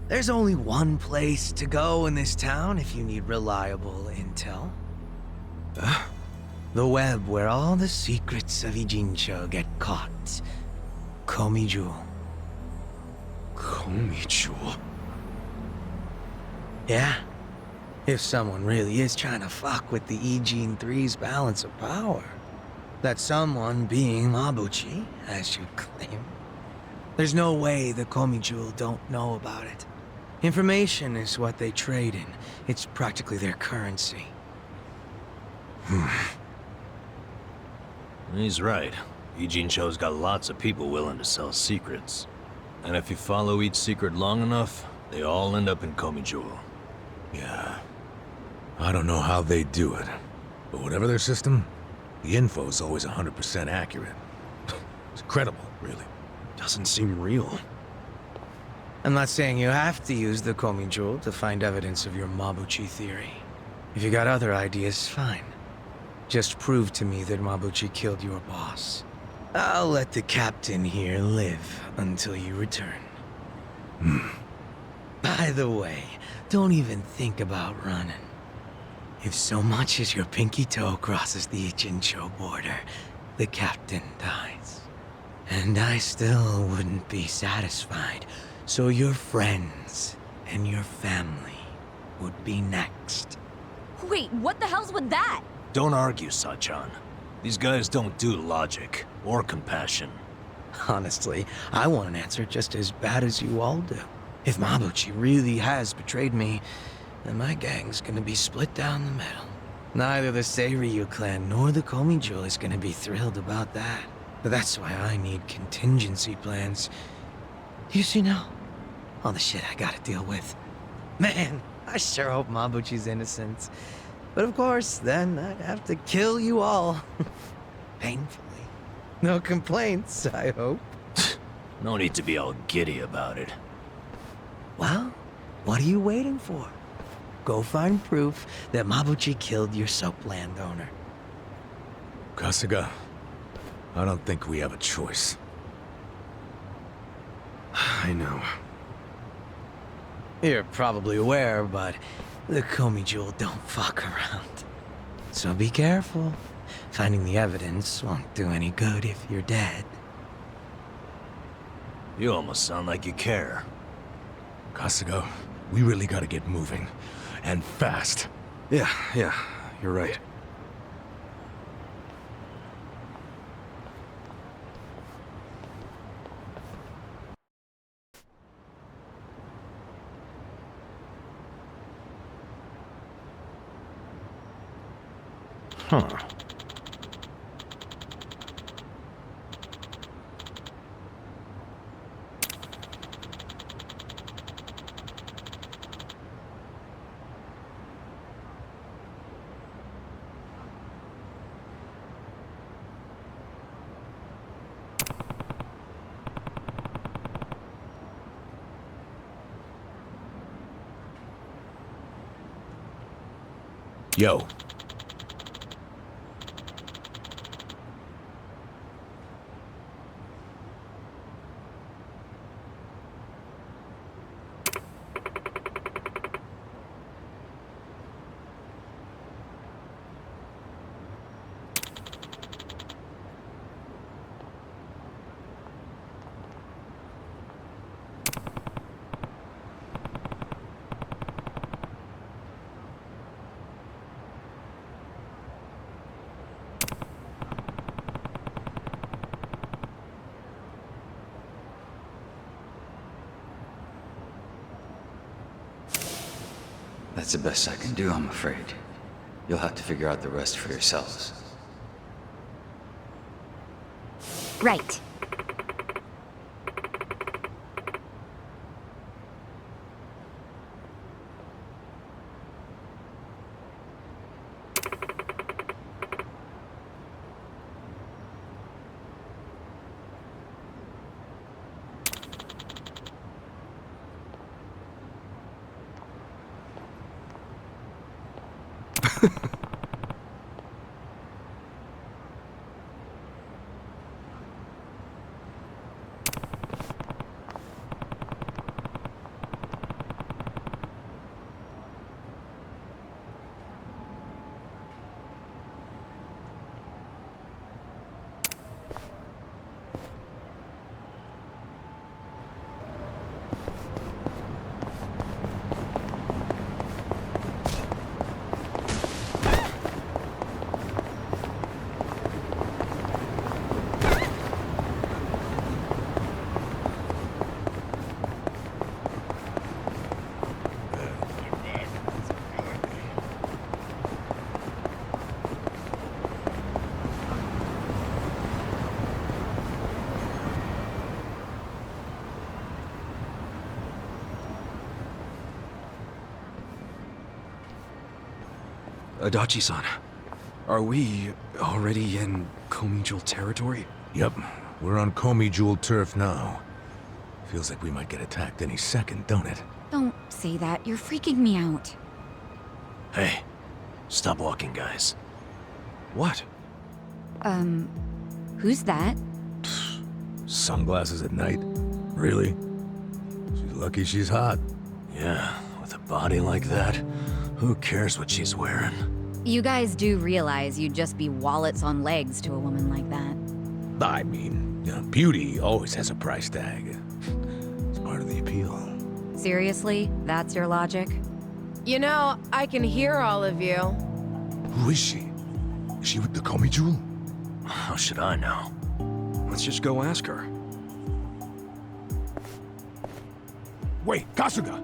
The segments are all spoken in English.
There's only one place to go in this town if you need reliable intel. The web where all the secrets of Ijincho get caught. Komiju. Komiju? Yeah. If someone really is trying to fuck with the Ijin 3's balance of power. That someone being Mabuchi, as you claim. There's no way the Komiju don't know about it. Information is what they trade in. It's practically their currency. He's right. Ijincho's got lots of people willing to sell secrets. And if you follow each secret long enough, they all end up in Komiju. Yeah. I don't know how they do it, but whatever their system, the info's always 100% accurate. It's incredible, really. Doesn't seem real. I'm not saying you have to use the Komiju to find evidence of your Mabuchi theory. If you got other ideas, fine. Just prove to me that Mabuchi killed your boss. I'll let the captain here live until you return. By the way, don't even think about running. If so much as your pinky toe crosses the Ijincho border, the captain dies. And I still wouldn't be satisfied, so your friends and your family would be next. Wait, what the hell's with that? Don't argue, Sachan. These guys don't do logic or compassion. Honestly, I want an answer just as bad as you all do. If Mabuchi really has betrayed me, then my gang's gonna be split down the middle. Neither the Seiryu clan nor the Komiju is gonna be thrilled about that. But that's why I need contingency plans. Do you see now? All the shit I gotta deal with. Man, I sure hope Mabuchi's innocent. But of course, then I'd have to kill you all. Painfully. No complaints, I hope. No need to be all giddy about it. Well, what are you waiting for? Go find proof that Mabuchi killed your soap landowner. Kasuga, I don't think we have a choice. I know. You're probably aware, but the Komiju don't fuck around. So be careful. Finding the evidence won't do any good if you're dead. You almost sound like you care. Kasuga, we really gotta get moving. And fast. Yeah, you're right. Huh. Yo. That's the best I can do, I'm afraid. You'll have to figure out the rest for yourselves. Right. Adachi-san, are we already in Komijul territory? Yep, we're on Komi Jewel turf now. Feels like we might get attacked any second, don't it? Don't say that. You're freaking me out. Hey, stop walking, guys. What? Who's that? Sunglasses at night? Really? She's lucky she's hot. Yeah, with a body like that, who cares what she's wearing? You guys do realize you'd just be wallets on legs to a woman like that. I mean, you know, beauty always has a price tag. It's part of the appeal. Seriously? That's your logic? You know, I can hear all of you. Who is she? Is she with the Komi Jewel? How should I know? Let's just go ask her. Wait, Kasuga!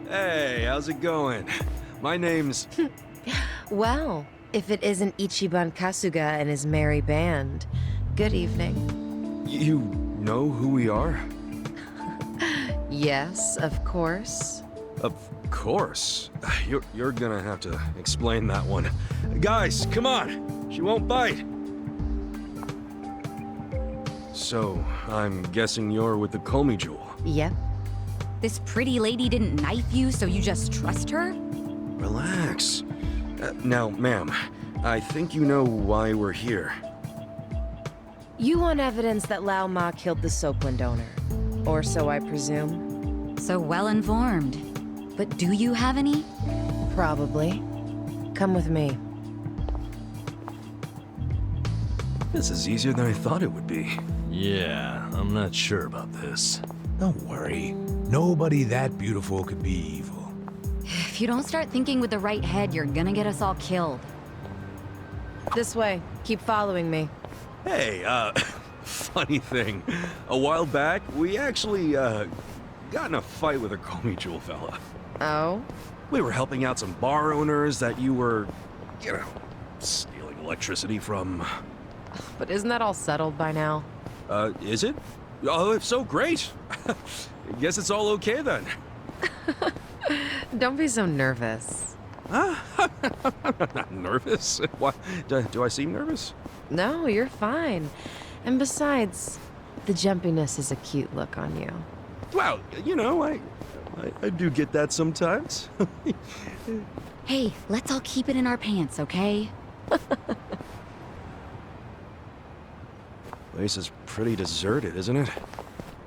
Hey, how's it going? My name's... Well, if it isn't Ichiban Kasuga and his merry band, good evening. You know who we are? Yes, of course. Of course. You're gonna have to explain that one. Guys, come on! She won't bite! So, I'm guessing you're with the Komi Jewel. Yep. This pretty lady didn't knife you, so you just trust her? Relax. Now, ma'am, I think you know why we're here. You want evidence that Lao Ma killed the Soapland owner. Or so I presume. So well informed. But do you have any? Probably. Come with me. This is easier than I thought it would be. Yeah, I'm not sure about this. Don't worry. Nobody that beautiful could be evil. If you don't start thinking with the right head, you're gonna get us all killed. This way. Keep following me. Hey, funny thing. A while back, we actually, got in a fight with a Komi Jewel fella. Oh? We were helping out some bar owners that you were, you know, stealing electricity from. But isn't that all settled by now? Is it? Oh, if so, great. Guess it's all okay then. Don't be so nervous. I'm not nervous. Why? Do I seem nervous? No, you're fine. And besides, the jumpiness is a cute look on you. Well, you know, I do get that sometimes. Hey, let's all keep it in our pants, okay? Place is pretty deserted, isn't it?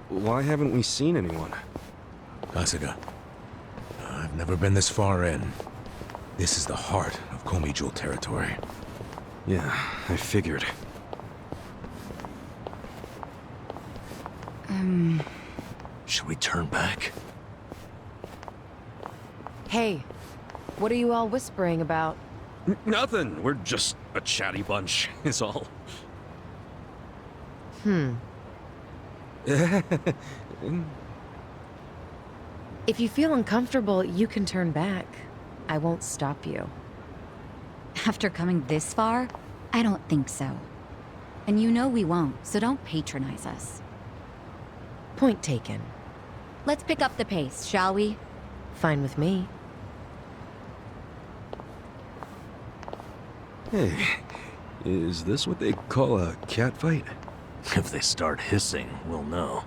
Why haven't we seen anyone? Kasuga, I've never been this far in. This is the heart of Komi Jewel territory. Yeah, I figured. Should we turn back? Hey, what are you all whispering about? Nothing. We're just a chatty bunch, is all. If you feel uncomfortable, you can turn back. I won't stop you. After coming this far, I don't think so. And you know we won't, so don't patronize us. Point taken. Let's pick up the pace, shall we? Fine with me. Hey, is this what they call a cat fight? If they start hissing, we'll know.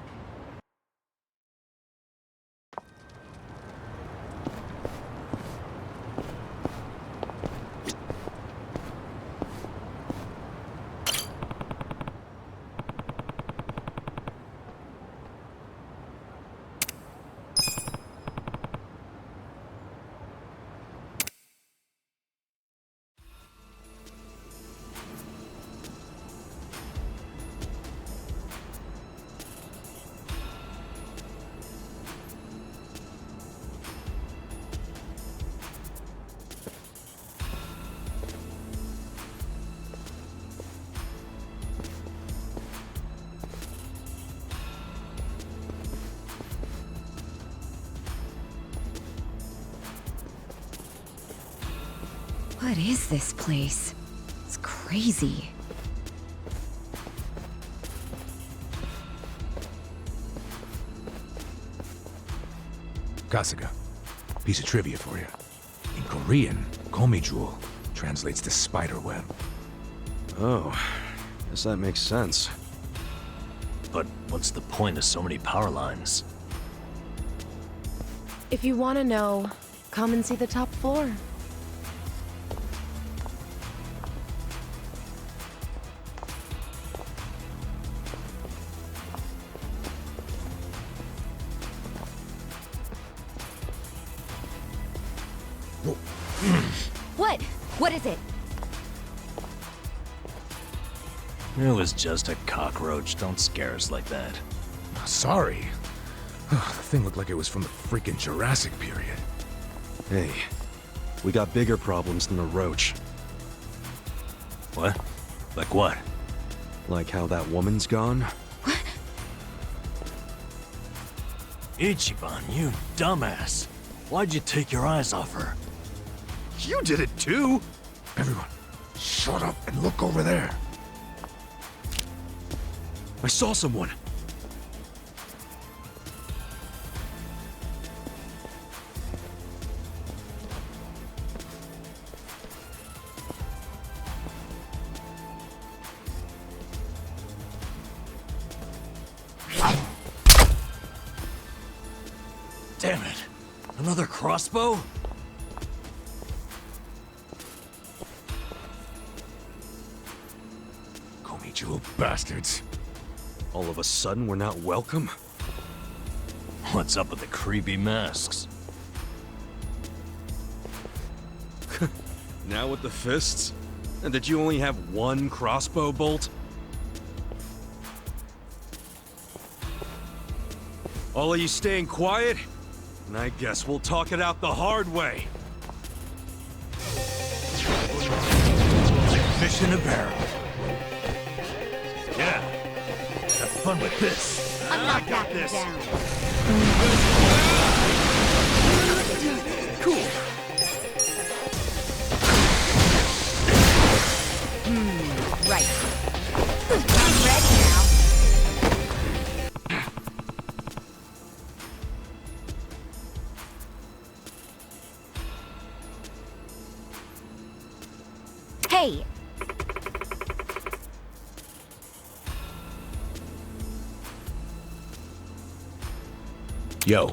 What is this place? It's crazy. Kasuga, piece of trivia for you. In Korean, Komi Jewel translates to spider web. Oh, guess that makes sense. But what's the point of so many power lines? If you want to know, come and see the top floor. What? What is it? It was just a cockroach. Don't scare us like that. Sorry. The thing looked like it was from the freaking Jurassic period. Hey, we got bigger problems than a roach. What? Like what? Like how that woman's gone? Ichiban, you dumbass. Why'd you take your eyes off her? You did it too! Everyone, shut up and look over there. I saw someone. Damn it. Another crossbow? Komi Jewel bastards. All of a sudden, we're not welcome? What's up with the creepy masks? Now with the fists? And did you only have one crossbow bolt? All of you staying quiet? And I guess we'll talk it out the hard way. Fish in a barrel. Yeah. Have fun with this. I'm not backing down. Cool. Right. I'm ready now. Hey! Yo.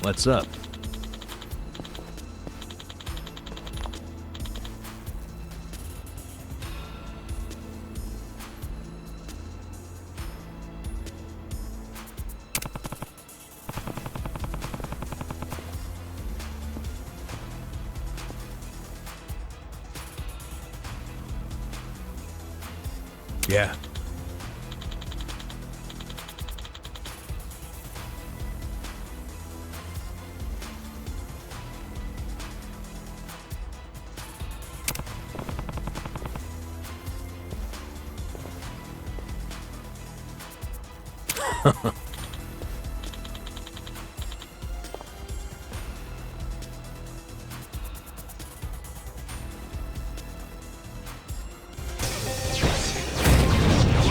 What's up? Yeah.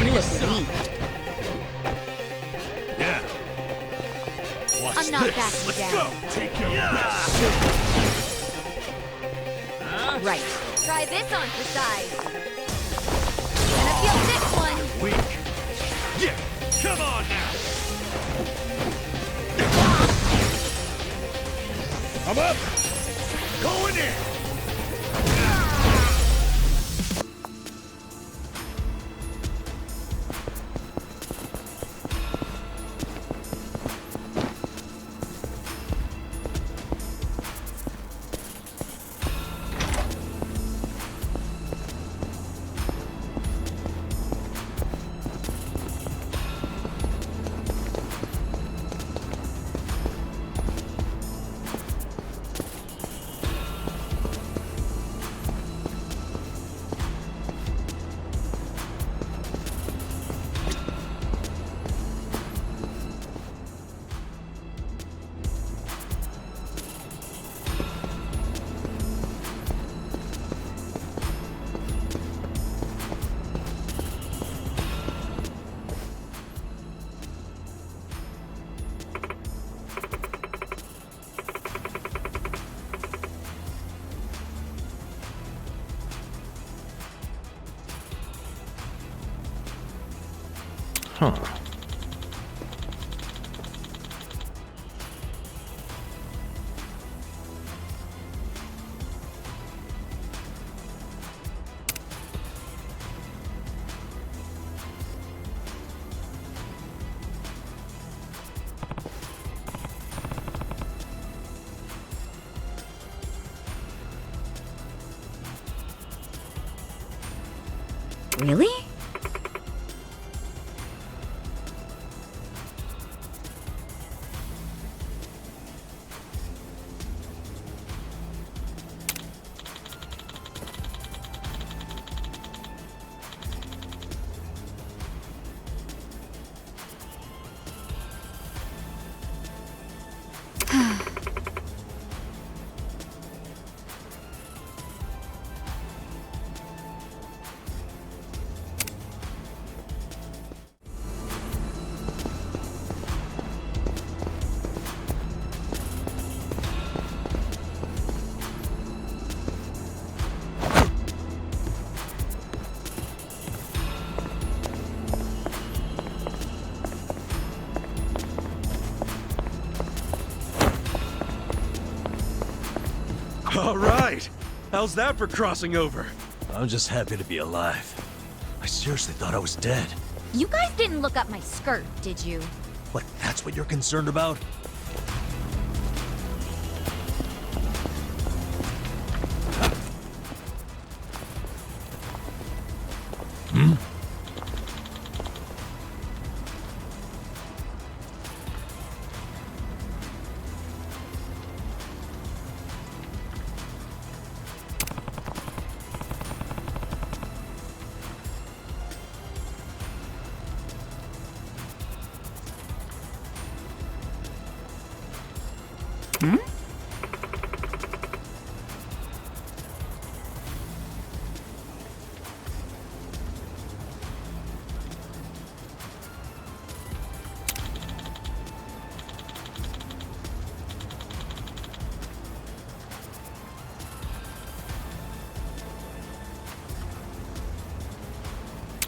You look weak. Yeah. Watch I'm not this. backing Let's down. go. Take your Right. Try this on for size. Gonna feel this one. Weak. Yeah. Come on now. I'm up. Going in. Huh. Really? All right. How's that for crossing over? I'm just happy to be alive. I seriously thought I was dead. You guys didn't look up my skirt, did you? What, that's what you're concerned about?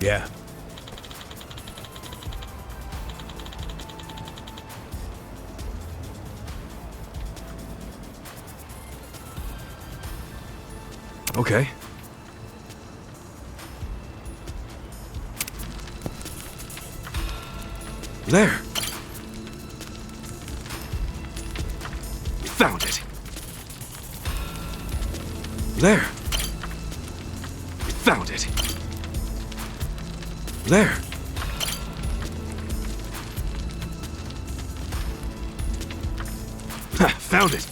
Yeah. Okay. There. We found it. There. We found it. There. Ha, found it.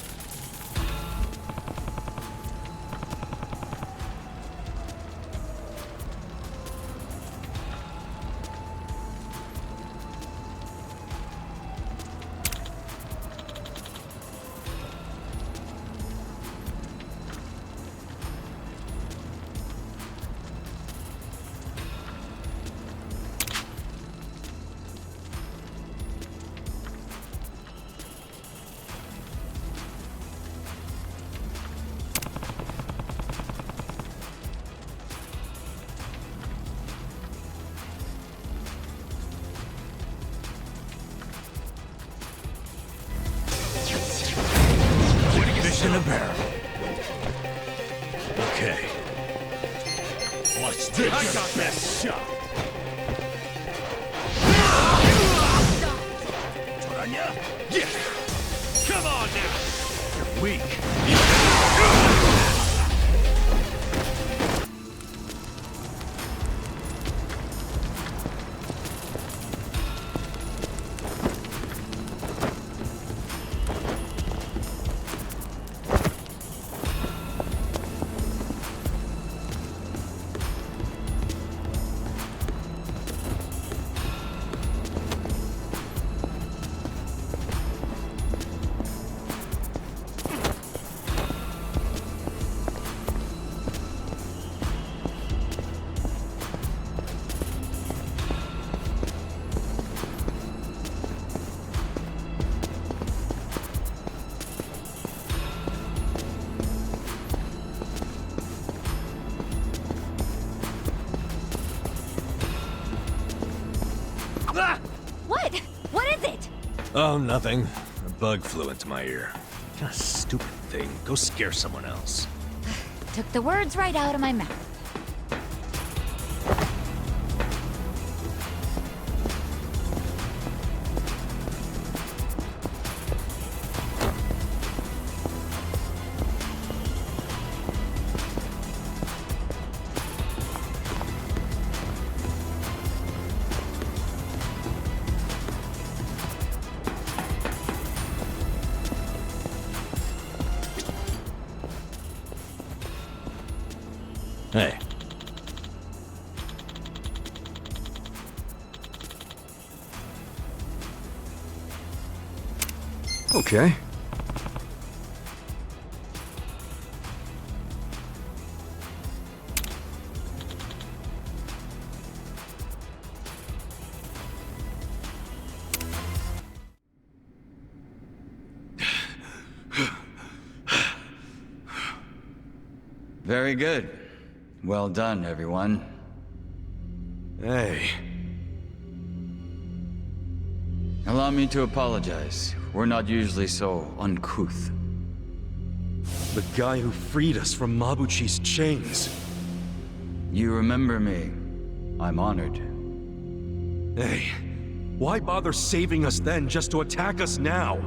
Fish in a barrel. Okay. Watch this. I got that shot. Yeah. Come on now. You're weak. Oh, nothing. A bug flew into my ear. What a stupid thing. Go scare someone else. Took the words right out of my mouth. Hey. Okay. Very good. Well done, everyone. Hey. Allow me to apologize. We're not usually so uncouth. The guy who freed us from Mabuchi's chains. You remember me. I'm honored. Hey, why bother saving us then just to attack us now?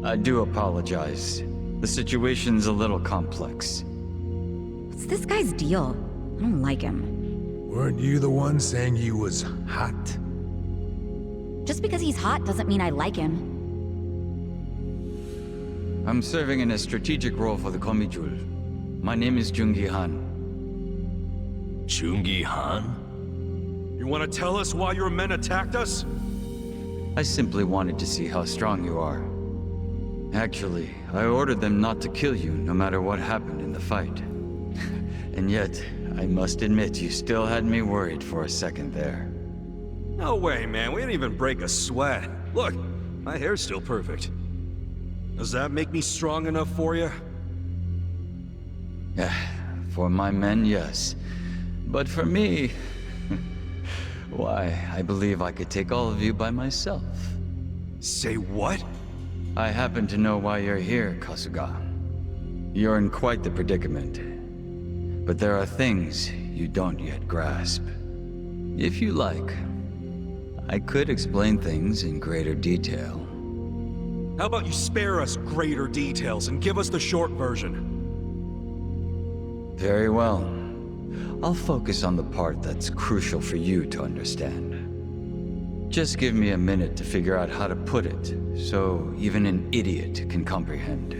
I do apologize. The situation's a little complex. What's this guy's deal? I don't like him. Weren't you the one saying he was hot? Just because he's hot doesn't mean I like him. I'm serving in a strategic role for the Komijul. My name is Jungi Han. Chungi Han? You want to tell us why your men attacked us? I simply wanted to see how strong you are. Actually, I ordered them not to kill you no matter what happened in the fight. And yet, I must admit you still had me worried for a second there. No way, man. We didn't even break a sweat. Look, my hair's still perfect. Does that make me strong enough for you? For my men, yes. But for me... why, I believe I could take all of you by myself. Say what? I happen to know why you're here, Kasuga. You're in quite the predicament. But there are things you don't yet grasp. If you like, I could explain things in greater detail. How about you spare us greater details and give us the short version? Very well. I'll focus on the part that's crucial for you to understand. Just give me a minute to figure out how to put it, so even an idiot can comprehend.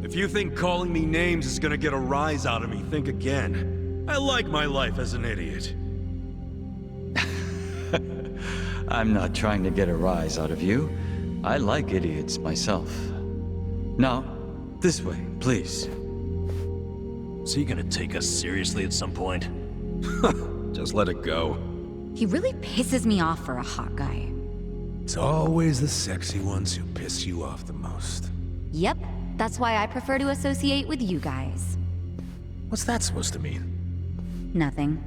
If you think calling me names is gonna get a rise out of me, think again. I like my life as an idiot. I'm not trying to get a rise out of you. I like idiots myself. Now, this way, please. Is he gonna take us seriously at some point? Just let it go. He really pisses me off for a hot guy. It's always the sexy ones who piss you off the most. Yep, that's why I prefer to associate with you guys. What's that supposed to mean? Nothing.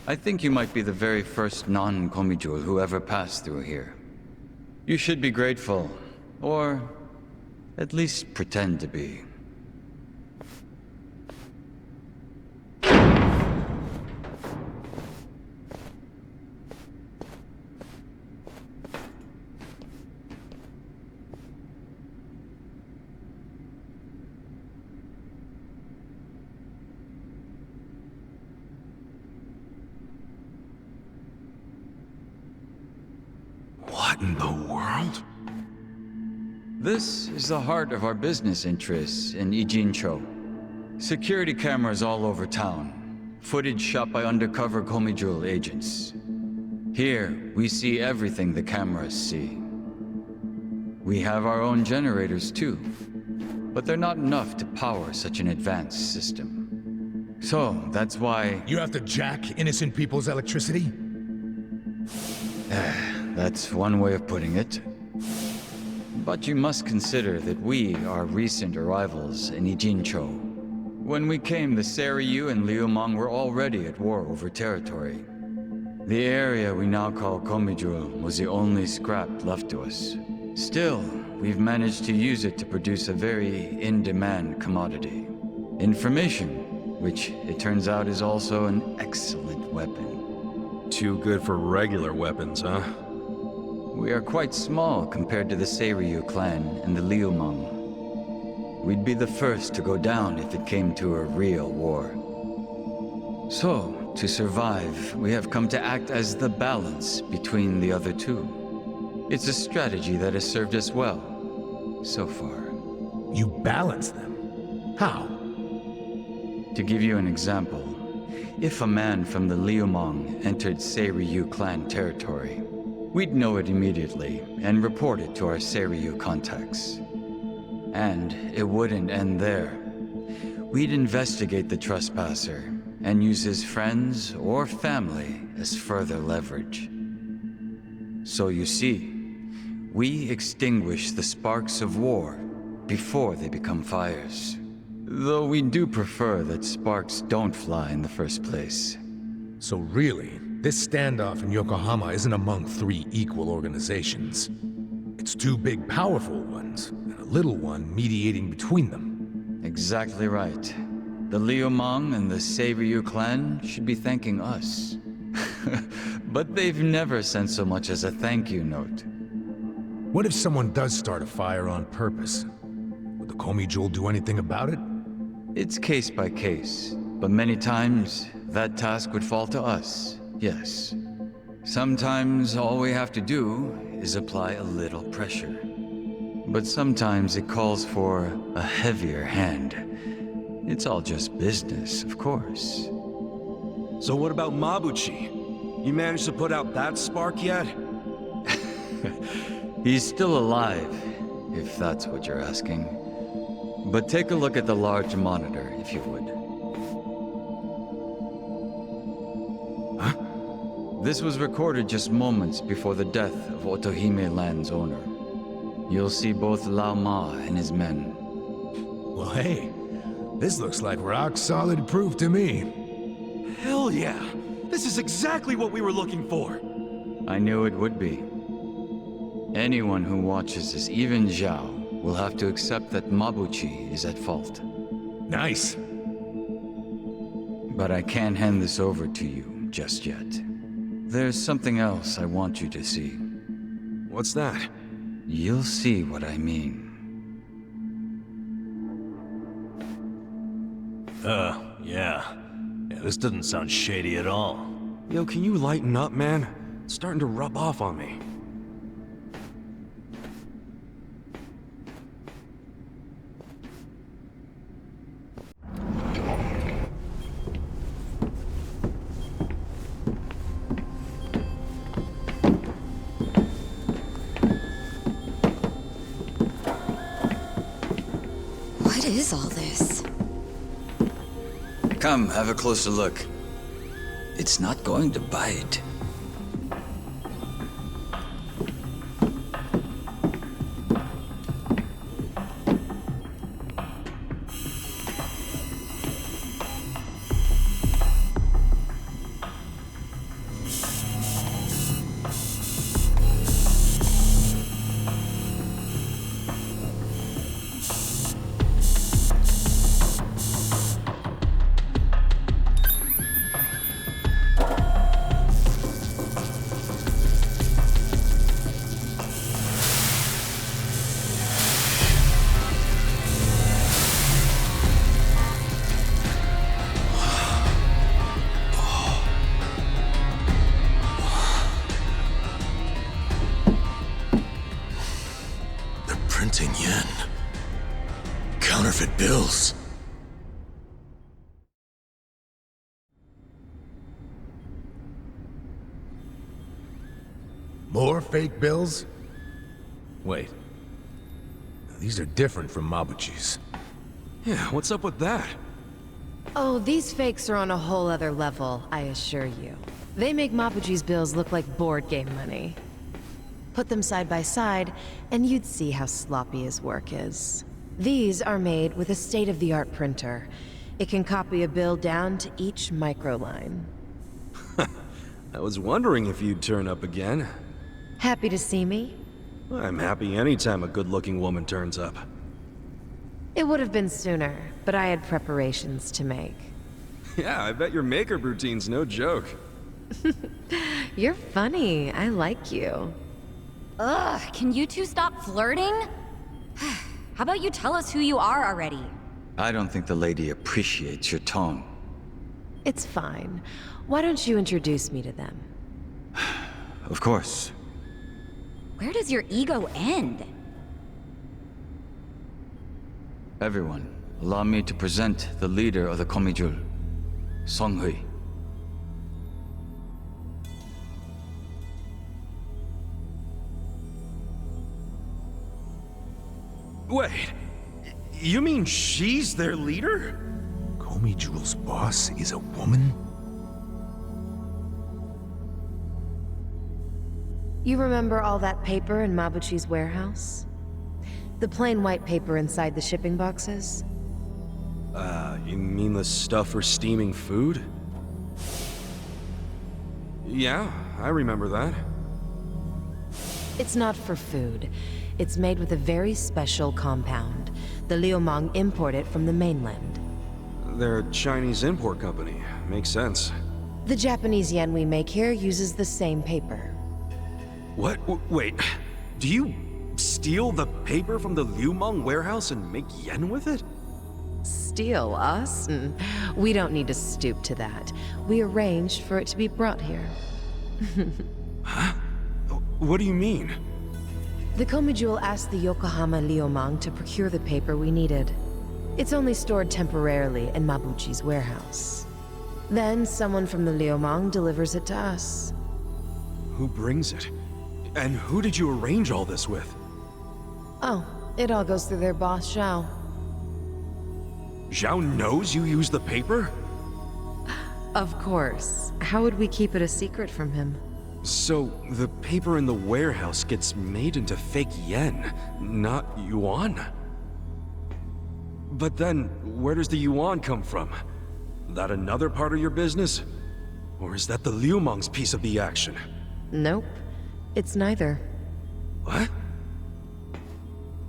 I think you might be the very first non-Komijul who ever passed through here. You should be grateful, or at least pretend to be. What in the world? This is the heart of our business interests in Ijincho. Security cameras all over town. Footage shot by undercover Komijul agents. Here, we see everything the cameras see. We have our own generators too, but they're not enough to power such an advanced system. So, that's why... You have to jack innocent people's But you must consider that we are recent arrivals in Ijincho. When we came, the Seiryu and Liumang were already at war over territory. The area we now call Komijul was the only scrap left to us. Still, we've managed to use it to produce a very in-demand commodity. Information, which it turns out is also an excellent weapon. Too good for regular weapons, huh? We are quite small compared to the Seiryu clan and the Liumang. We'd be the first to go down if it came to a real war. So, to survive, we have come to act as the balance between the other two. It's a strategy that has served us well, so far. You balance them? How? To give you an example, if a man from the Liumang entered Seiryu clan territory, we'd know it immediately and report it to our Seiryu contacts. And it wouldn't end there. We'd investigate the trespasser and use his friends or family as further leverage. So you see, we extinguish the sparks of war before they become fires. Though we do prefer that sparks don't fly in the first place. So really, this standoff in Yokohama isn't among three equal organizations. It's two big, powerful ones, and a little one mediating between them. Exactly right. The Liumang and the Seiryu clan should be thanking us. But they've never sent so much as a thank you note. What if someone does start a fire on purpose? Would the Komijul do anything about it? It's case by case, but many times that task would fall to us, yes. Sometimes all we have to do is apply a little pressure. But sometimes it calls for a heavier hand. It's all just business, of course. So what about Mabuchi? You managed to put out that spark yet? He's still alive, if that's what you're asking. But take a look at the large monitor, if you would. Huh? This was recorded just moments before the death of Otohime Land's owner. You'll see both Lao Ma and his men. Well, hey, this looks like rock-solid proof to me. Hell yeah! This is exactly what we were looking for! I knew it would be. Anyone who watches this, even Zhao, will have to accept that Mabuchi is at fault. Nice. But I can't hand this over to you just yet. There's something else I want you to see. What's that? You'll see what I mean. Yeah, this doesn't sound shady at all. Yo, can you lighten up, man? It's starting to rub off on me. What is all this? Come, have a closer look. It's not going to bite. Printing yen. Counterfeit bills. More fake bills? Wait, These are different from Mabuchi's. Yeah, what's up with that? Oh, these fakes are on a whole other level, I assure you. They make Mabuchi's bills look like board game money. Put them side by side, and you'd see how sloppy his work is. These are made with a state-of-the-art printer. It can copy a bill down to each microline. I was wondering if you'd turn up again. Happy to see me? I'm happy anytime a good-looking woman turns up. It would have been sooner, but I had preparations to make. Yeah, I bet your makeup routine's no joke. You're funny. I like you. Ugh, can you two stop flirting? How about you tell us who you are already? I don't think the lady appreciates your tone. It's fine. Why don't you introduce me to them? Of course. Where does your ego end? Everyone, allow me to present the leader of the Komijul, Songhui. Wait, you mean she's their leader? Komijul's boss is a woman? You remember all that paper in Mabuchi's warehouse? The plain white paper inside the shipping boxes? You mean the stuff for steaming food? Yeah, I remember that. It's not for food. It's made with a very special compound. The Liumang import it from the mainland. They're a Chinese import company. Makes sense. The Japanese yen we make here uses the same paper. What? Wait, do you steal the paper from the Liumang warehouse and make yen with it? Steal us? We don't need to stoop to that. We arranged for it to be brought here. Huh? What do you mean? The Komijul asked the Yokohama Liumang to procure the paper we needed. It's only stored temporarily in Mabuchi's warehouse. Then someone from the Liumang delivers it to us. Who brings it? And who did you arrange all this with? Oh, it all goes through their boss, Zhao. Zhao knows you use the paper? Of course. How would we keep it a secret from him? So, the paper in the warehouse gets made into fake yen, not yuan? But then, where does the yuan come from? That another part of your business? Or is that the Liumang's piece of the action? Nope. It's neither. What?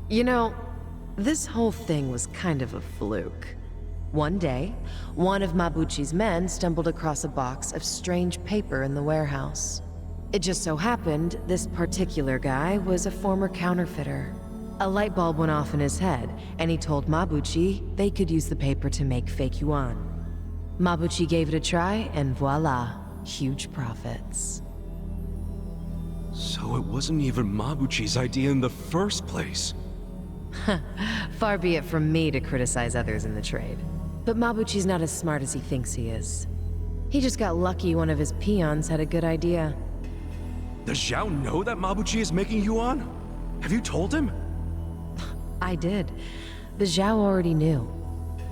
You know, this whole thing was kind of a fluke. One day, one of Mabuchi's men stumbled across a box of strange paper in the warehouse. It just so happened this particular guy was a former counterfeiter. A light bulb went off in his head, and he told Mabuchi they could use the paper to make fake yuan. Mabuchi gave it a try, and voila, huge profits. So it wasn't even Mabuchi's idea in the first place. Far be it from me to criticize others in the trade. But Mabuchi's not as smart as he thinks he is. He just got lucky one of his peons had a good idea. Does Zhao know that Mabuchi is making yuan? Have you told him? I did, but Zhao already knew.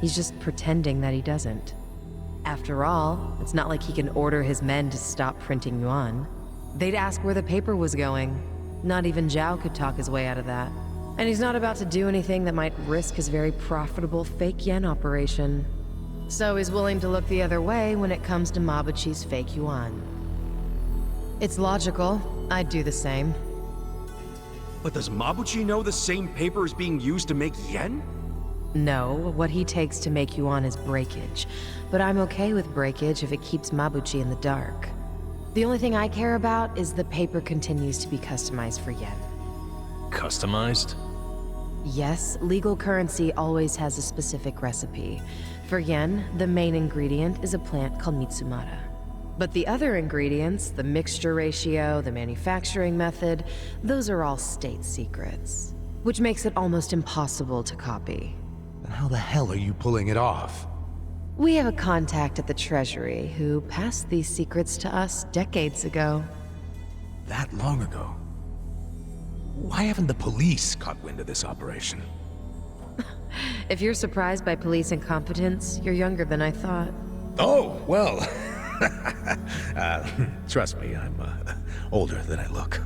He's just pretending that he doesn't. After all, it's not like he can order his men to stop printing yuan. They'd ask where the paper was going. Not even Zhao could talk his way out of that. And he's not about to do anything that might risk his very profitable fake yen operation. So he's willing to look the other way when it comes to Mabuchi's fake yuan. It's logical. I'd do the same. But does Mabuchi know the same paper is being used to make yen? No, what he takes to make yuan is breakage. But I'm okay with breakage if it keeps Mabuchi in the dark. The only thing I care about is the paper continues to be customized for yen. Customized? Yes, legal currency always has a specific recipe. For yen, the main ingredient is a plant called Mitsumara. But the other ingredients, the mixture ratio, the manufacturing method, those are all state secrets. Which makes it almost impossible to copy. Then how the hell are you pulling it off? We have a contact at the Treasury who passed these secrets to us decades ago. That long ago? Why haven't the police caught wind of this operation? If you're surprised by police incompetence, you're younger than I thought. Oh, well. Trust me, I'm older than I look.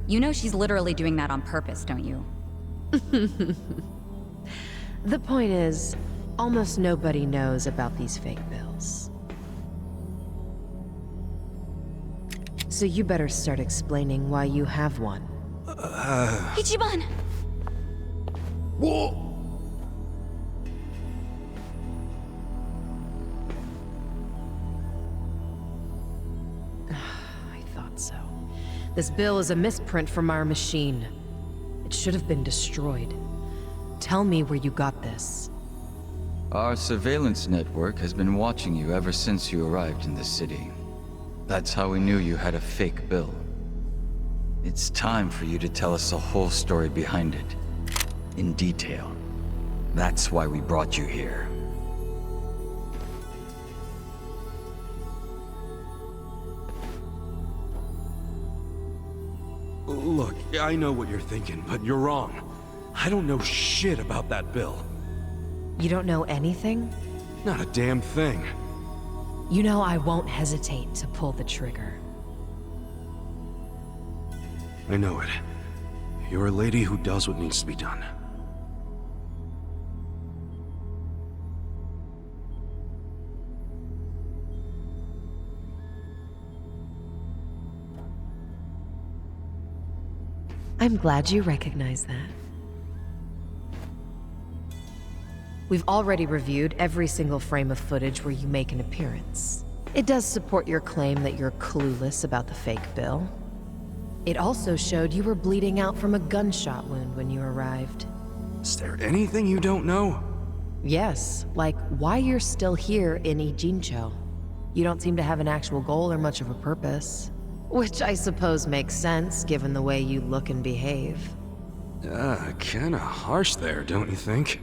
You know she's literally doing that on purpose, don't you? The point is, almost nobody knows about these fake bills. So you better start explaining why you have one. Ichiban! Whoa! I thought so. This bill is a misprint from our machine. It should have been destroyed. Tell me where you got this. Our surveillance network has been watching you ever since you arrived in the city. That's how we knew you had a fake bill. It's time for you to tell us the whole story behind it. In detail. That's why we brought you here. Look, I know what you're thinking, but you're wrong. I don't know shit about that bill. You don't know anything? Not a damn thing. You know I won't hesitate to pull the trigger. I know it. You're a lady who does what needs to be done. I'm glad you recognize that. We've already reviewed every single frame of footage where you make an appearance. It does support your claim that you're clueless about the fake bill. It also showed you were bleeding out from a gunshot wound when you arrived. Is there anything you don't know? Yes, like why you're still here in Ijincho. You don't seem to have an actual goal or much of a purpose. Which I suppose makes sense, given the way you look and behave. Kinda harsh there, don't you think?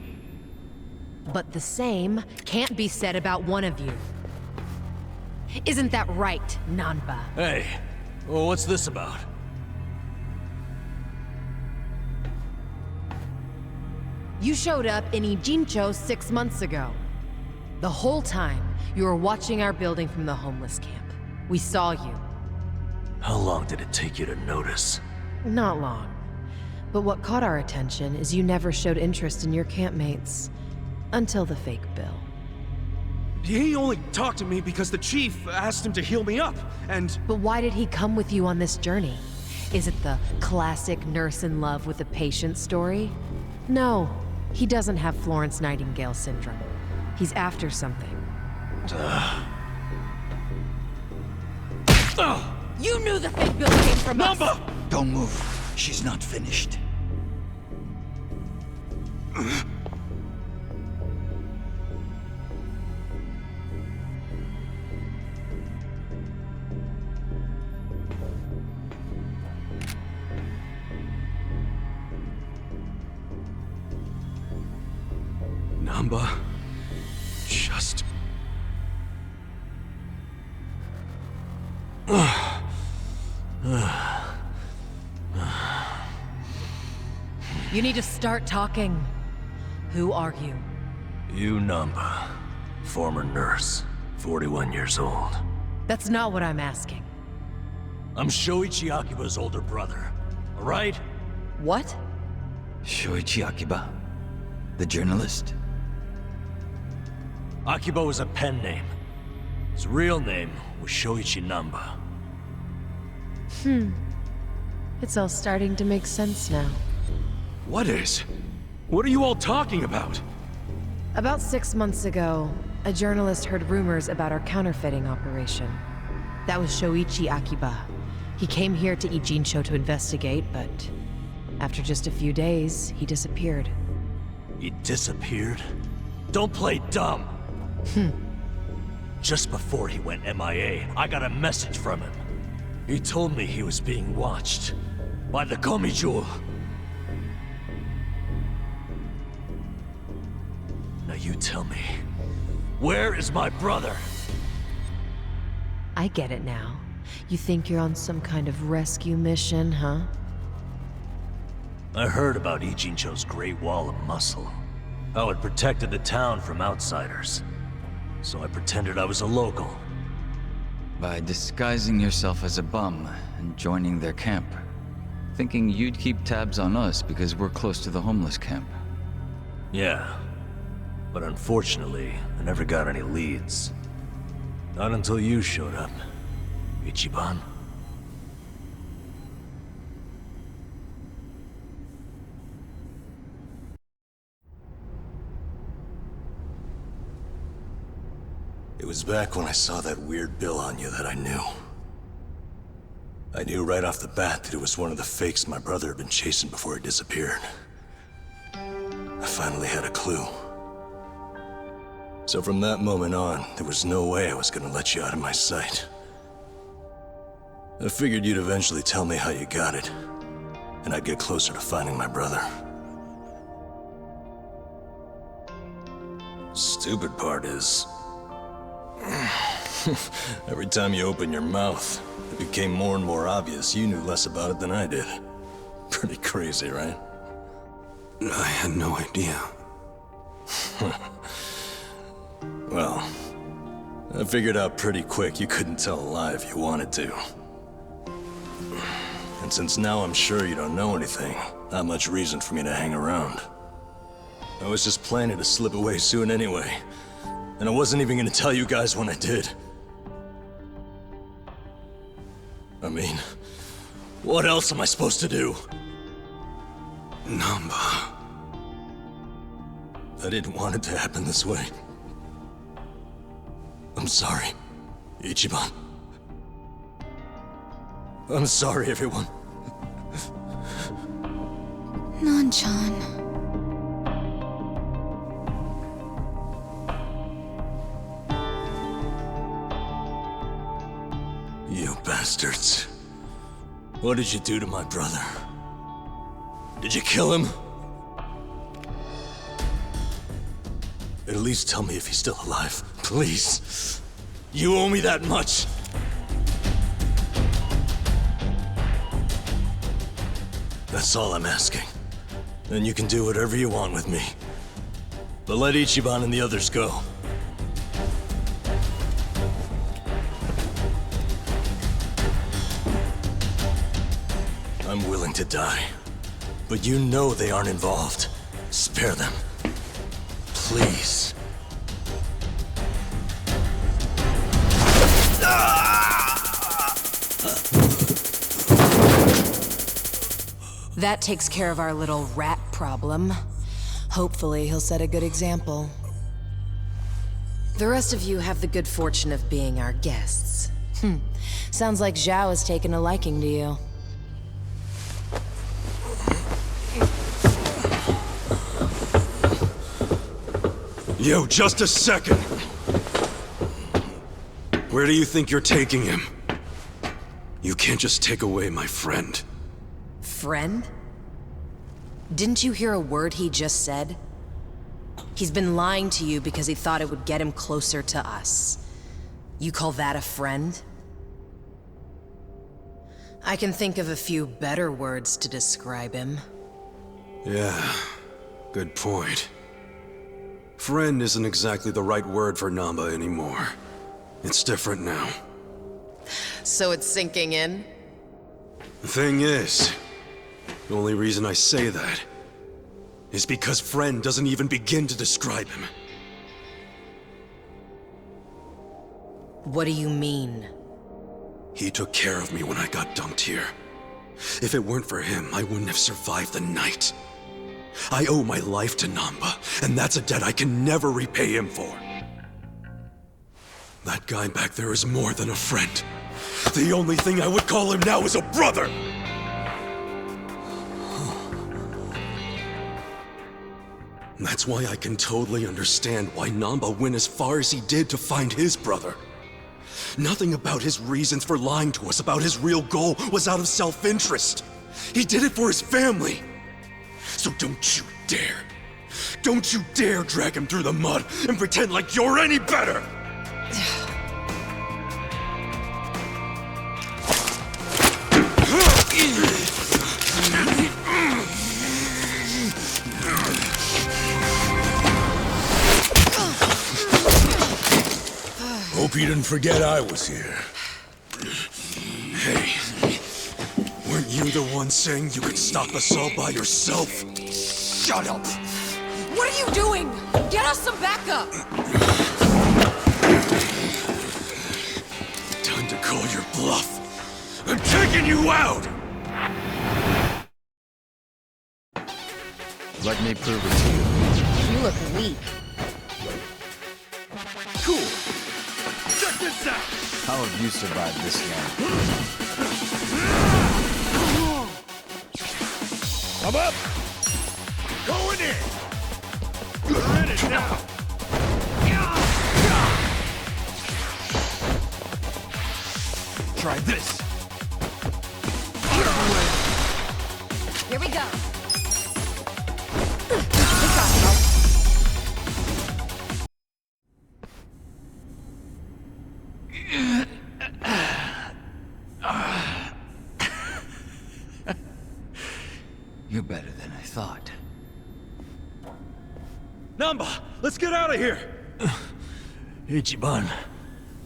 But the same can't be said about one of you. Isn't that right, Nanba? Hey, well, what's this about? You showed up in Ijincho 6 months ago. The whole time, you were watching our building from the homeless camp. We saw you. How long did it take you to notice? Not long. But what caught our attention is you never showed interest in your campmates. Until the fake bill. He only talked to me because the chief asked him to heal me up, and... But why did he come with you on this journey? Is it the classic nurse in love with a patient story? No, he doesn't have Florence Nightingale syndrome. He's after something. You knew the fake bill came from us! Don't move. She's not finished. Namba... just... You need to start talking. Who are you? You Namba, former nurse, 41 years old. That's not what I'm asking. I'm Shoichi Akiba's older brother, all right? What? Shoichi Akiba, the journalist? Akiba was a pen name. His real name was Shoichi Namba. It's all starting to make sense now. What is? What are you all talking about? About 6 months ago, a journalist heard rumors about our counterfeiting operation. That was Shoichi Akiba. He came here to Ijincho to investigate, but after just a few days, he disappeared. He disappeared? Don't play dumb! Just before he went MIA, I got a message from him. He told me he was being watched by the Komijul. Now you tell me, where is my brother? I get it now. You think you're on some kind of rescue mission, huh? I heard about Ijincho's Great Wall of Muscle. How it protected the town from outsiders. So I pretended I was a local. By disguising yourself as a bum and joining their camp. thinking you'd keep tabs on us because we're close to the homeless camp. Yeah. But unfortunately, I never got any leads. Not until you showed up, Ichiban. It was back when I saw that weird bill on you that I knew. I knew right off the bat that it was one of the fakes my brother had been chasing before he disappeared. I finally had a clue. So from that moment on, there was no way I was gonna let you out of my sight. I figured you'd eventually tell me how you got it, and I'd get closer to finding my brother. Stupid part is, every time you open your mouth, it became more and more obvious you knew less about it than I did. Pretty crazy, right? I had no idea. Well, I figured out pretty quick you couldn't tell a lie if you wanted to. And since now I'm sure you don't know anything, not much reason for me to hang around. I was just planning to slip away soon anyway. And I wasn't even gonna tell you guys when I did. I mean, what else am I supposed to do? Namba. I didn't want it to happen this way. I'm sorry, Ichiban. I'm sorry, everyone. Nan-chan. You bastards. What did you do to my brother? Did you kill him? At least tell me if he's still alive, please. You owe me that much. That's all I'm asking. Then you can do whatever you want with me. But let Ichiban and the others go. I'm willing to die. But you know they aren't involved. Spare them. Please. That takes care of our little rat problem. Hopefully, he'll set a good example. The rest of you have the good fortune of being our guests. Sounds like Zhao has taken a liking to you. Yo, just a second! Where do you think you're taking him? You can't just take away my friend. Friend? Didn't you hear a word he just said? He's been lying to you because he thought it would get him closer to us. You call that a friend? I can think of a few better words to describe him. Yeah, good point. Friend isn't exactly the right word for Namba anymore. It's different now. So it's sinking in? The thing is, the only reason I say that is because friend doesn't even begin to describe him. What do you mean? He took care of me when I got dumped here. If it weren't for him, I wouldn't have survived the night. I owe my life to Namba, and that's a debt I can never repay him for. That guy back there is more than a friend. The only thing I would call him now is a brother! That's why I can totally understand why Namba went as far as he did to find his brother. Nothing about his reasons for lying to us about his real goal was out of self-interest. He did it for his family. So don't you dare drag him through the mud and pretend like you're any better! Hope you didn't forget I was here. Hey, weren't you the one saying you can stop us all by yourself? Shut up! What are you doing? Get us some backup! Time to call your bluff. I'm taking you out! Let me prove it to you. You look weak. Cool. Check this out. How have you survived this long? I'm up. Going in. We're in it now. Try this. Here we go. You're better than I thought. Namba, let's get out of here. Ichiban,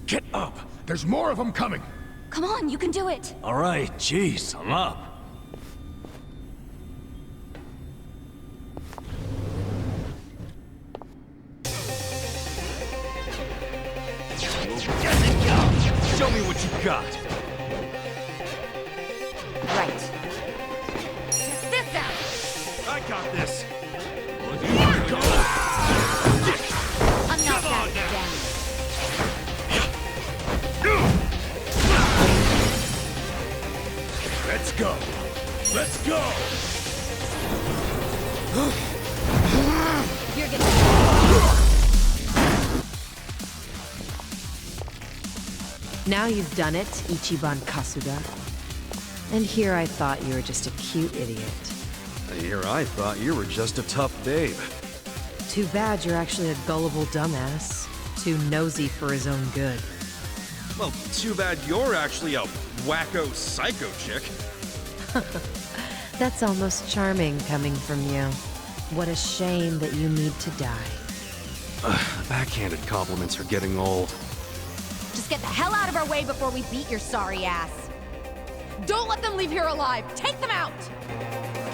get up. There's more of them coming. Come on, you can do it. All right, jeez, I'm up. Show me what you got. Right. Check this out. I got this. I'm not that down. Let's go. Let's go. You're getting. Now you've done it, Ichiban Kasuga. And here I thought you were just a cute idiot. Here I thought you were just a tough babe. Too bad you're actually a gullible dumbass. Too nosy for his own good. Well, too bad you're actually a wacko psycho chick. That's almost charming coming from you. What a shame that you need to die. Backhanded compliments are getting old. Just get the hell out of our way before we beat your sorry ass. Don't let them leave here alive! Take them out!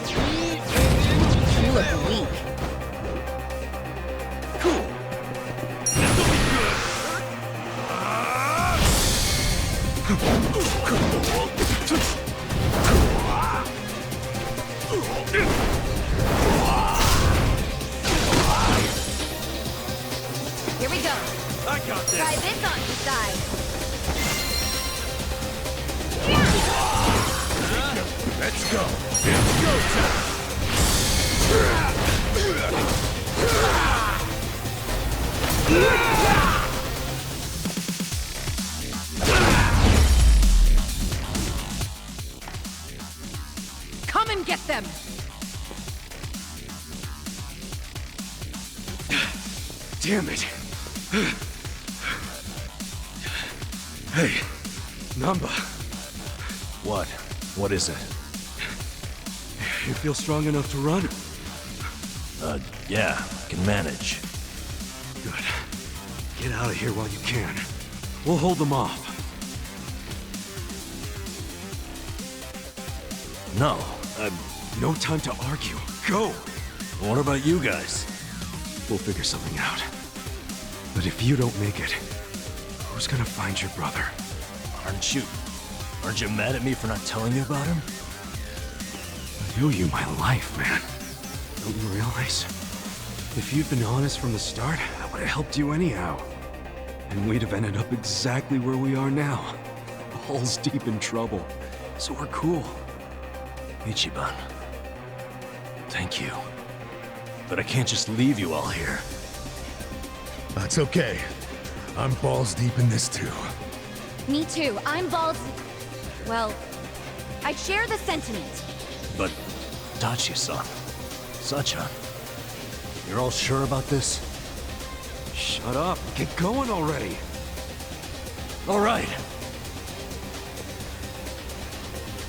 You look weak. Cool. This'll be good. Here we go. I got this. Try this on the side. Let's go. It's go time. Come and get them! Damn it. Hey, Namba. What? What is it? You feel strong enough to run? Yeah, can manage. Good. Get out of here while you can. We'll hold them off. No, No time to argue. Go! what about you guys? We'll figure something out. But if you don't make it, who's gonna find your brother? Aren't you mad at me for not telling you about him? I owe you my life, man. Don't you realize? If you'd been honest from the start, I would have helped you anyhow. And we'd have ended up exactly where we are now. Balls deep in trouble. So we're cool. Ichiban. Thank you. But I can't just leave you all here. That's okay. I'm balls deep in this too. Me too. I'm balls. Well, I share the sentiment. But, Dachi-san, Sachan, you're all sure about this? Shut up. Get going already. All right.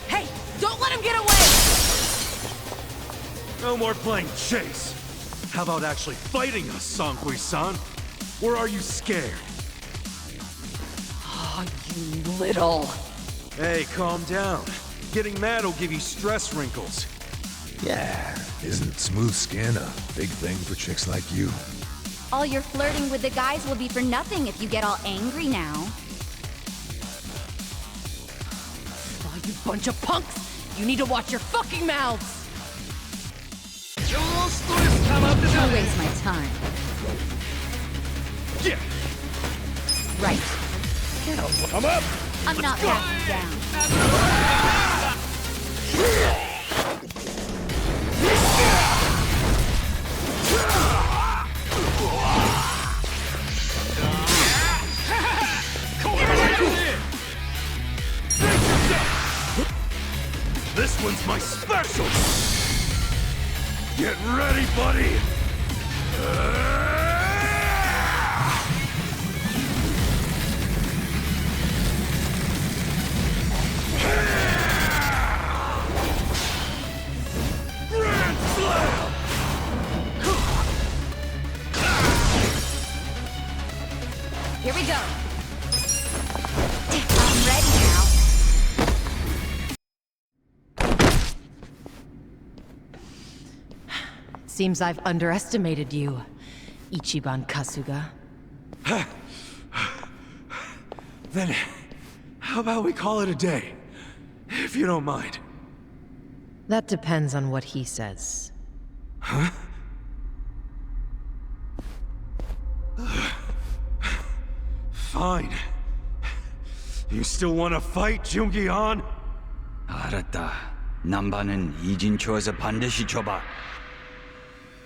Hey, don't let him get away! No more playing chase. How about actually fighting us, Sankui-san? Or are you scared? Oh, you little... Hey, calm down. Getting mad will give you stress wrinkles. Yeah, isn't smooth skin a big thing for chicks like you? All your flirting with the guys will be for nothing if you get all angry now. Oh, you bunch of punks! You need to watch your fucking mouths! Don't waste my time. Yeah. Right. I'm up! I'm not backing down. This one's my special! Get ready, buddy! Grand Slam! Here we go. I'm ready now. Seems I've underestimated you, Ichiban Kasuga. Then, how about we call it a day? If you don't mind. That depends on what he says. Huh? Fine. You still want to fight, Jungi-han? 알았다. 남바는 이진초에서 반드시 줘봐.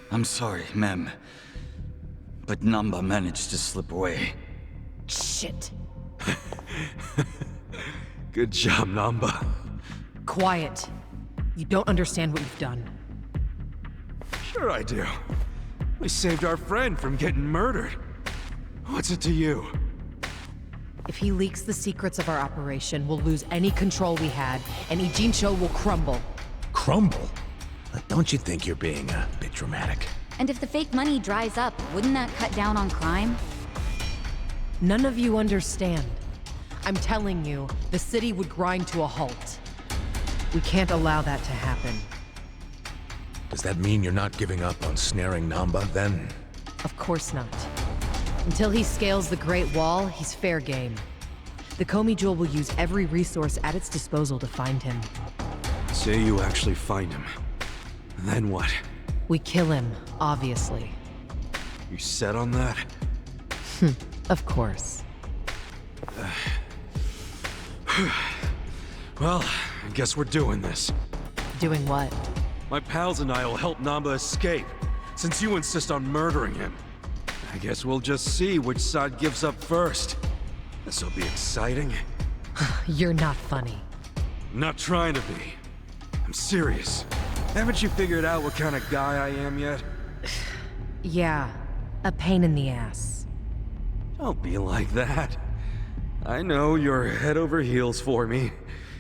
I'm sorry, ma'am. But Namba managed to slip away. Shit. Good job, Namba. Quiet. You don't understand what you've done. Sure I do. We saved our friend from getting murdered. What's it to you? If he leaks the secrets of our operation, we'll lose any control we had, and Ijincho will crumble. Crumble? Don't you think you're being a bit dramatic? And if the fake money dries up, wouldn't that cut down on crime? None of you understand. I'm telling you, the city would grind to a halt. We can't allow that to happen. Does that mean you're not giving up on snaring Namba, then? Of course not. Until he scales the Great Wall, he's fair game. The Komi Jewel will use every resource at its disposal to find him. Say you actually find him. Then what? We kill him, obviously. You set on that? Of course. Well, I guess we're doing this. Doing what? My pals and I will help Namba escape, since you insist on murdering him. I guess we'll just see which side gives up first. This'll be exciting. You're not funny. I'm not trying to be. I'm serious. Haven't you figured out what kind of guy I am yet? Yeah, a pain in the ass. Don't be like that. I know you're head over heels for me,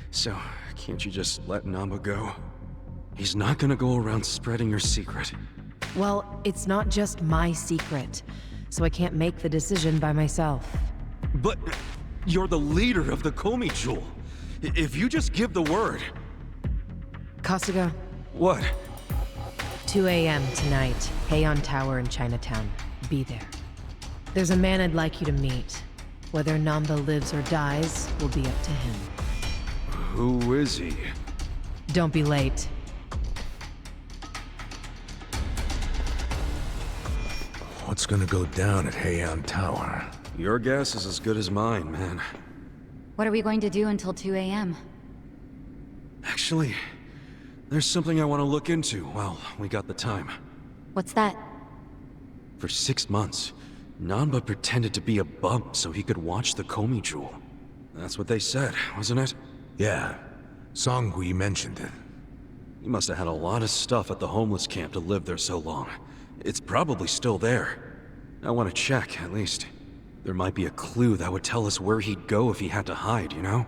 so can't you just let Namba go? He's not gonna go around spreading your secret. Well, it's not just my secret, so I can't make the decision by myself. But you're the leader of the Komi Jewel. If you just give the word... Kasuga, What? 2 a.m. tonight, Heian Tower in Chinatown. Be there. There's a man I'd like you to meet. Whether Namba lives or dies will be up to him. Who is he? Don't be late. What's gonna go down at Heian Tower? Your guess is as good as mine, man. What are we going to do until 2 a.m.? Actually, there's something I want to look into while we got the time. What's that? For 6 months, Namba pretended to be a bum so he could watch the Komi Jewel. That's what they said, wasn't it? Yeah, Songhui mentioned it. He must have had a lot of stuff at the homeless camp to live there so long. It's probably still there. I want to check, at least. There might be a clue that would tell us where he'd go if he had to hide, you know?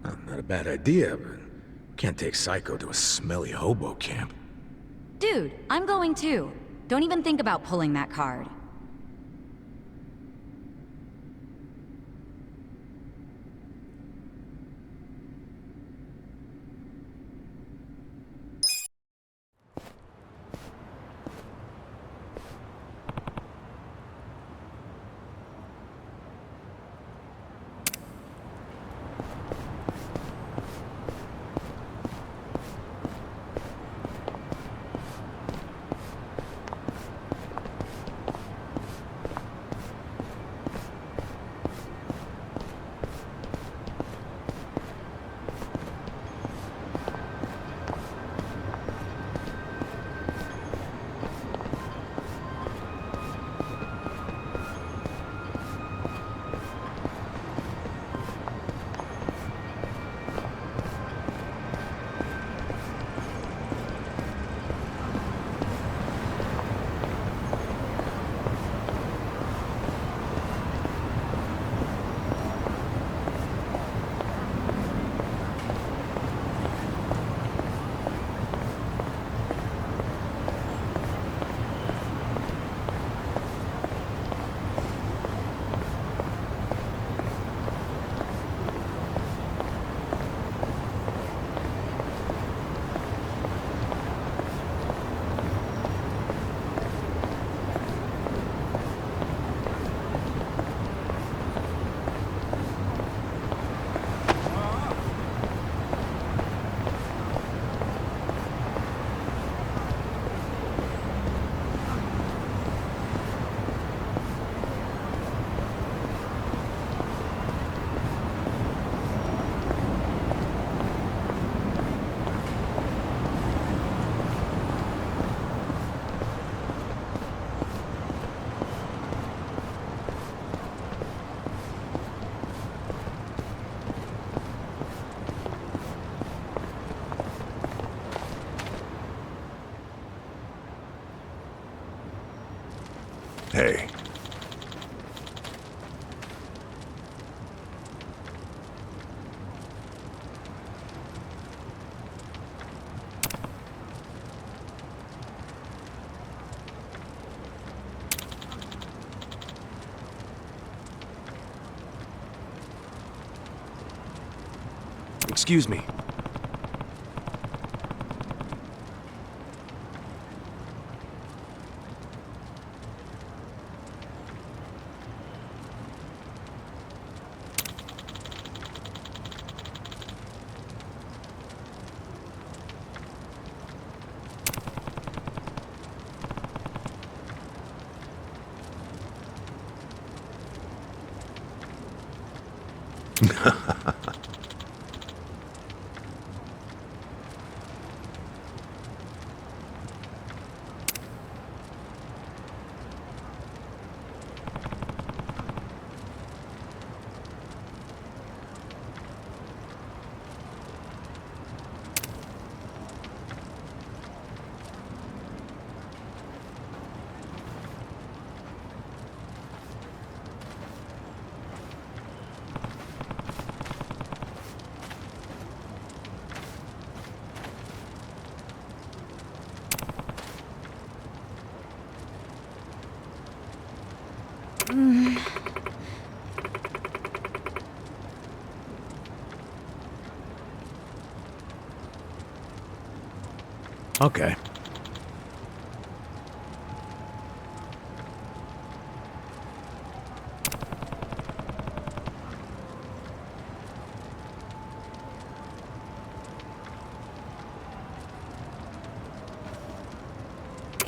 Not a bad idea, but can't take Psycho to a smelly hobo camp. Dude, I'm going too. Don't even think about pulling that card. Hey. Excuse me. Okay.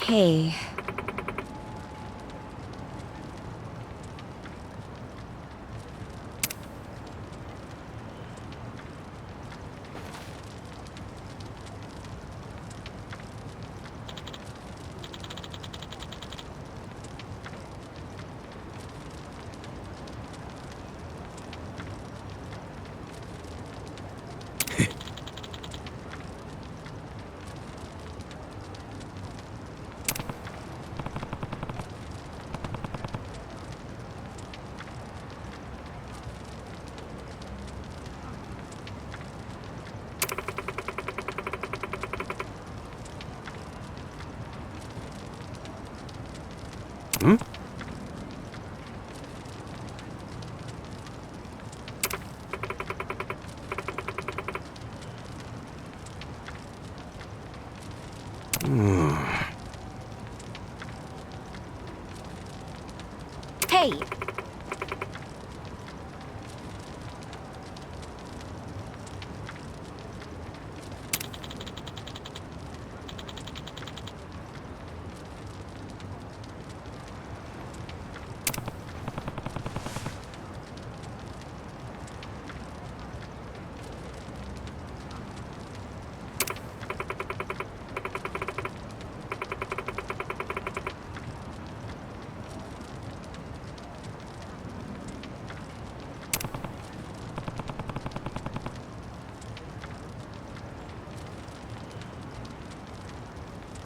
Hey. Hey!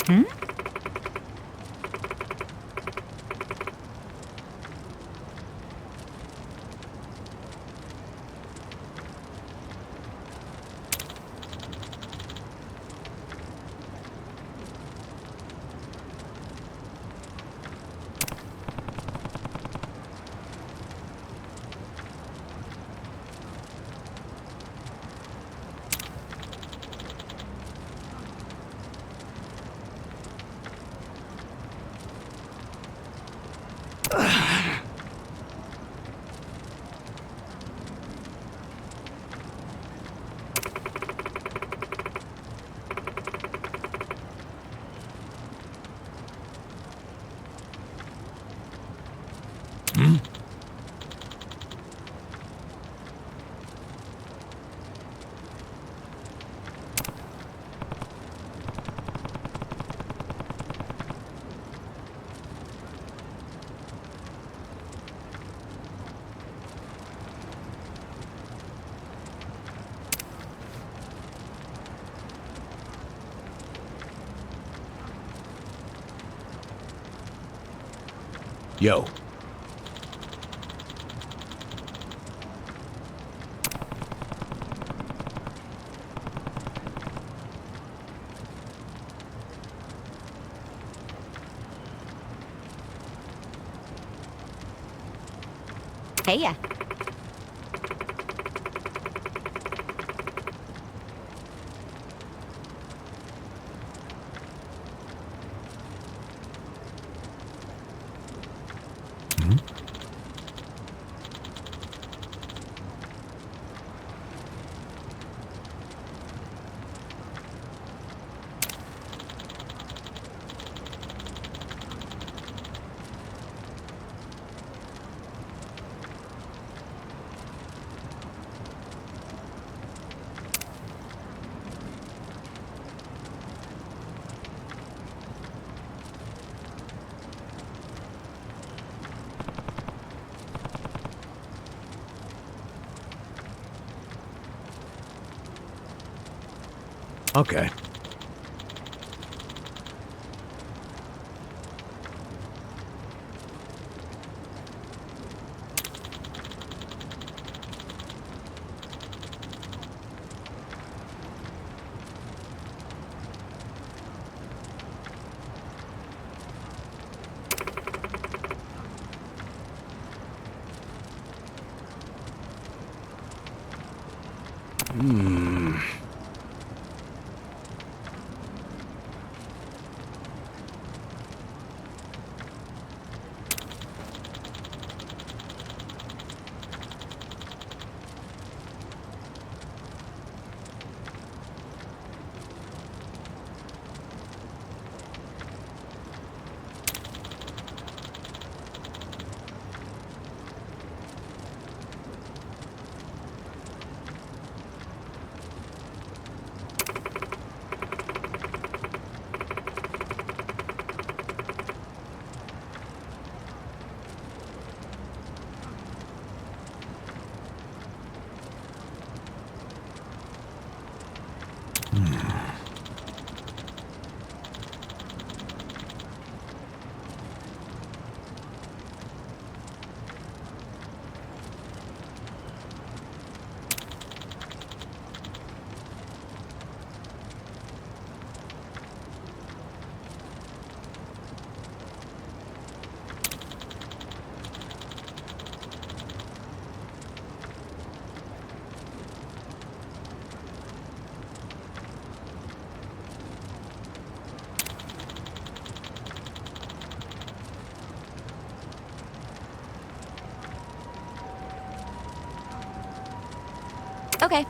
Hmm? Yo. Hey ya. Okay. Okay.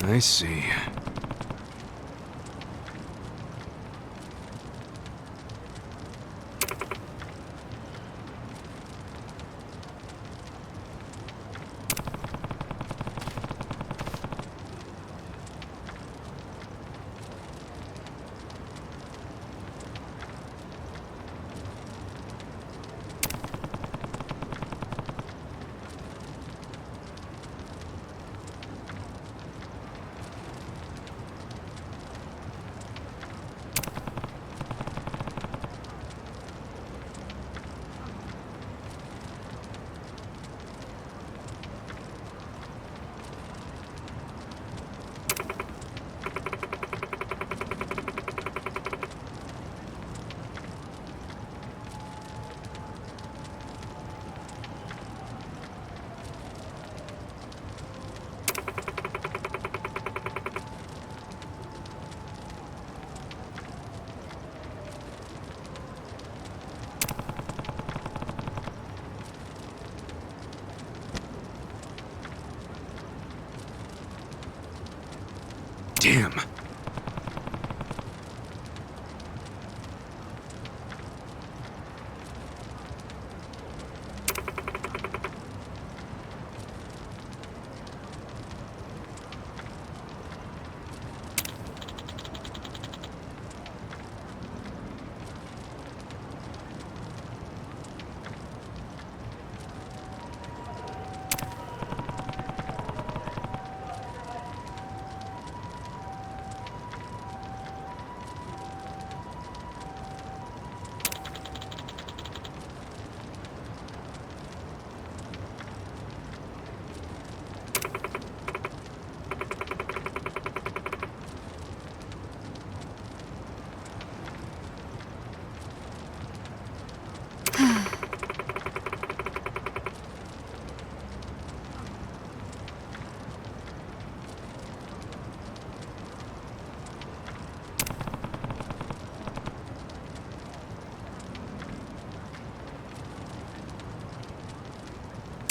I see. Damn.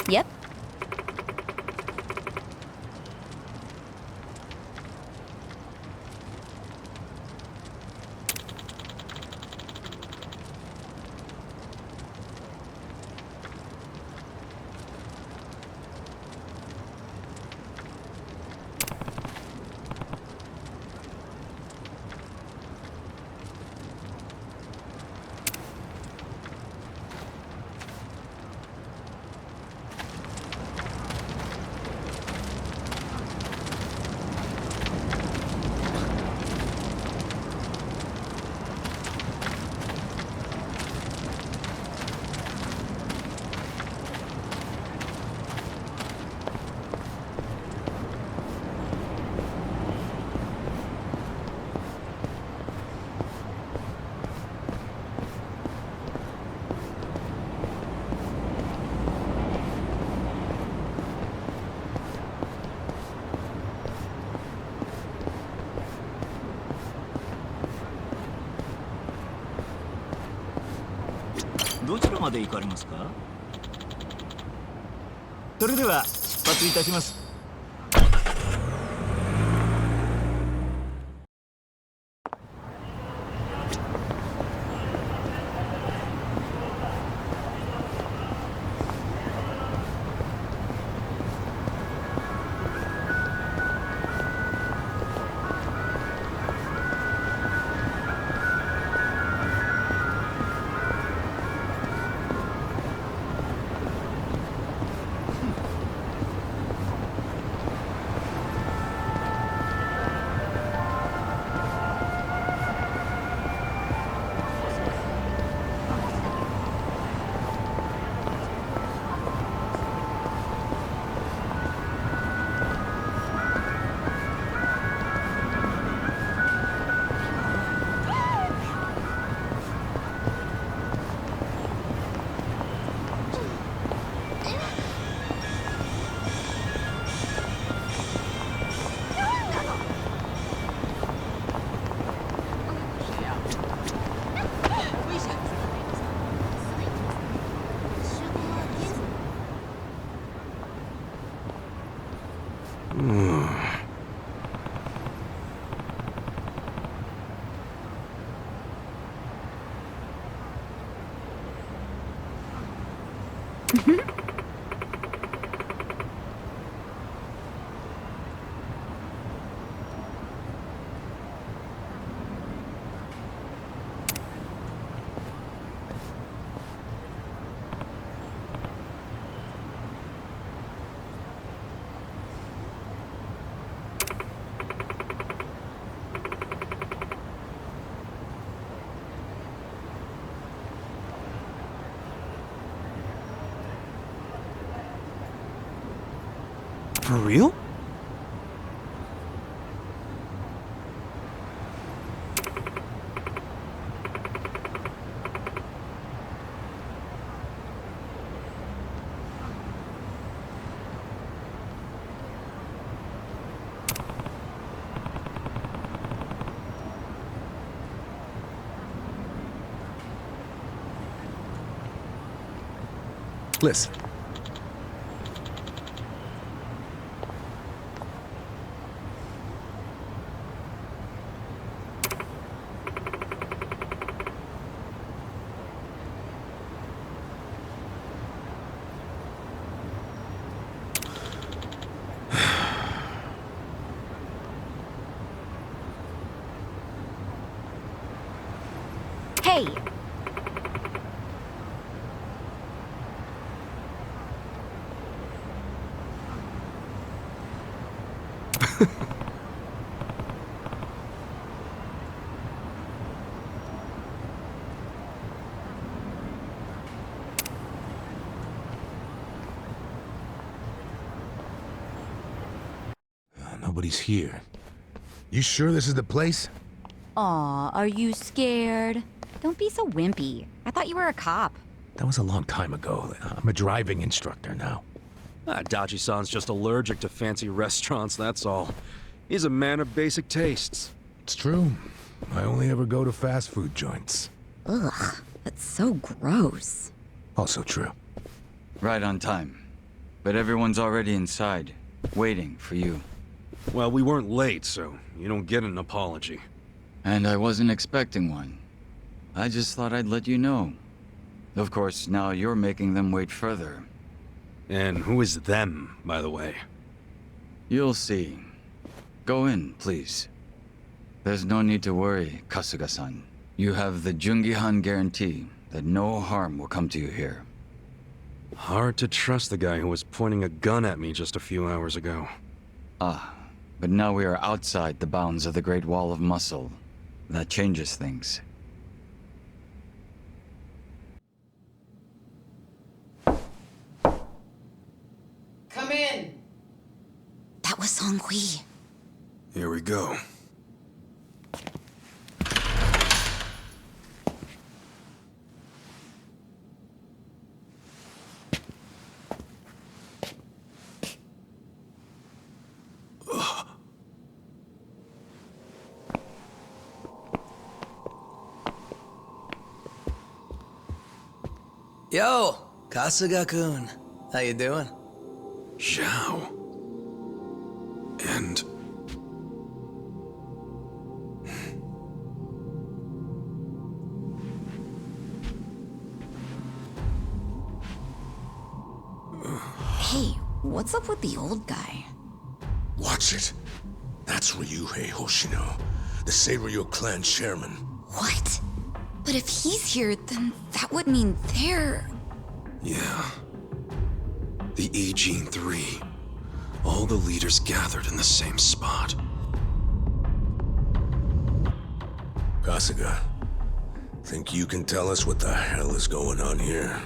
Yep. For real? Listen. Hey! Nobody's here. You sure this is the place? Aw, are you scared? Don't be so wimpy. I thought you were a cop. That was a long time ago. I'm a driving instructor now. Dachi-san's just allergic to fancy restaurants, that's all. He's a man of basic tastes. It's true. I only ever go to fast food joints. Ugh, that's so gross. Also true. Right on time. But everyone's already inside, waiting for you. Well, we weren't late, so you don't get an apology. And I wasn't expecting one. I just thought I'd let you know. Of course, now you're making them wait further. And who is them, by the way? You'll see. Go in, please. There's no need to worry, Kasuga-san. You have the Jungihan guarantee that no harm will come to you here. Hard to trust the guy who was pointing a gun at me just a few hours ago. Ah, but now we are outside the bounds of the Great Wall of Muscle. That changes things. Come in! That was Song-Hui. Here we go. Yo, Kasuga-kun. How you doing? Zhao. And... Hey, what's up with the old guy? Watch it. That's Ryuhei Hoshino, the Seiryu clan chairman. What? But if he's here, then that would mean they're... yeah. The E-Gene 3. All the leaders gathered in the same spot. Kasuga, think you can tell us what the hell is going on here?